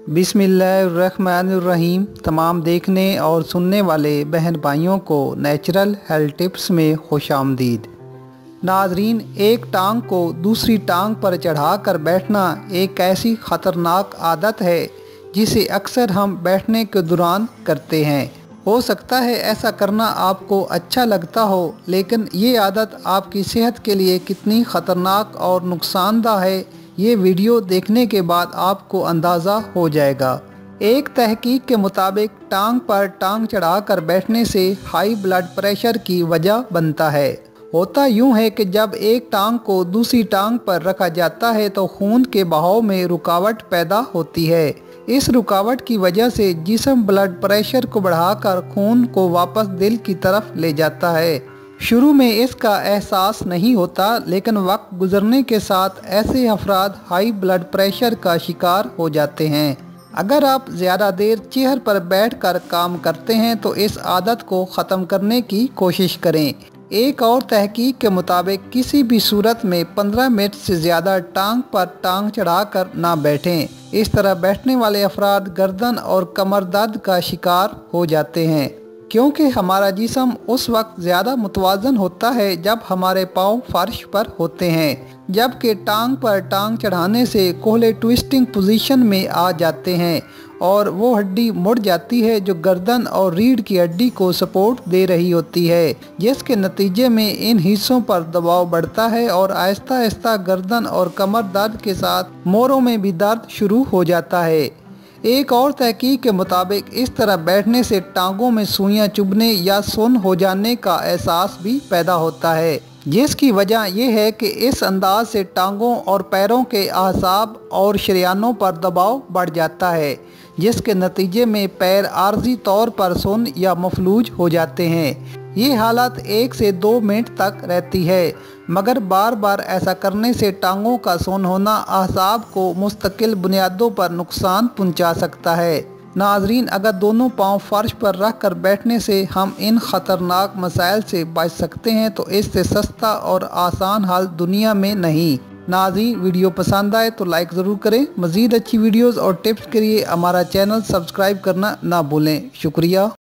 बिस्मिल्लाहिर्रहमानिर्रहीम। तमाम देखने और सुनने वाले बहन भाइयों को नेचुरल हेल्थ टिप्स में खुशामदीद। नाजरीन, एक टांग को दूसरी टांग पर चढ़ाकर बैठना एक ऐसी ख़तरनाक आदत है जिसे अक्सर हम बैठने के दौरान करते हैं। हो सकता है ऐसा करना आपको अच्छा लगता हो, लेकिन ये आदत आपकी सेहत के लिए कितनी ख़तरनाक और नुकसानदा है, ये वीडियो देखने के बाद आपको अंदाज़ा हो जाएगा। एक तहकीक के मुताबिक टांग पर टांग चढ़ाकर बैठने से हाई ब्लड प्रेशर की वजह बनता है। होता यूं है कि जब एक टांग को दूसरी टांग पर रखा जाता है तो खून के बहाव में रुकावट पैदा होती है। इस रुकावट की वजह से जिस्म ब्लड प्रेशर को बढ़ाकर खून को वापस दिल की तरफ ले जाता है। शुरू में इसका एहसास नहीं होता, लेकिन वक्त गुजरने के साथ ऐसे अफराद हाई ब्लड प्रेशर का शिकार हो जाते हैं। अगर आप ज़्यादा देर चेयर पर बैठकर काम करते हैं तो इस आदत को ख़त्म करने की कोशिश करें। एक और तहकीक के मुताबिक किसी भी सूरत में 15 मिनट से ज़्यादा टांग पर टांग चढ़ाकर ना बैठें। इस तरह बैठने वाले अफराद गर्दन और कमर दर्द का शिकार हो जाते हैं, क्योंकि हमारा जिस्म उस वक्त ज़्यादा मुतवाज़न होता है जब हमारे पाँव फर्श पर होते हैं, जबकि टांग पर टांग चढ़ाने से कोहले ट्विस्टिंग पोजीशन में आ जाते हैं और वो हड्डी मुड़ जाती है जो गर्दन और रीढ़ की हड्डी को सपोर्ट दे रही होती है, जिसके नतीजे में इन हिस्सों पर दबाव बढ़ता है और आहिस्ता आहिस्ता गर्दन और कमर दर्द के साथ मोरों में भी दर्द शुरू हो जाता है। एक और तहकीक के मुताबिक इस तरह बैठने से टांगों में सुइयां चुभने या सुन्न हो जाने का एहसास भी पैदा होता है, जिसकी वजह यह है कि इस अंदाज से टांगों और पैरों के आसाब और शरियानों पर दबाव बढ़ जाता है, जिसके नतीजे में पैर आर्जी तौर पर सुन्न या मफलूज हो जाते हैं। ये हालत 1 से 2 मिनट तक रहती है, मगर बार बार ऐसा करने से टांगों का सुन्न होना आसाब को मुस्तकिल बुनियादों पर नुकसान पहुंचा सकता है। नाजरीन, अगर दोनों पांव फर्श पर रख कर बैठने से हम इन ख़तरनाक मसाइल से बच सकते हैं तो इससे सस्ता और आसान हल दुनिया में नहीं। नाज़रीन, वीडियो पसंद आए तो लाइक ज़रूर करें। मज़ीद अच्छी वीडियोज़ और टिप्स के लिए हमारा चैनल सब्सक्राइब करना ना भूलें। शुक्रिया।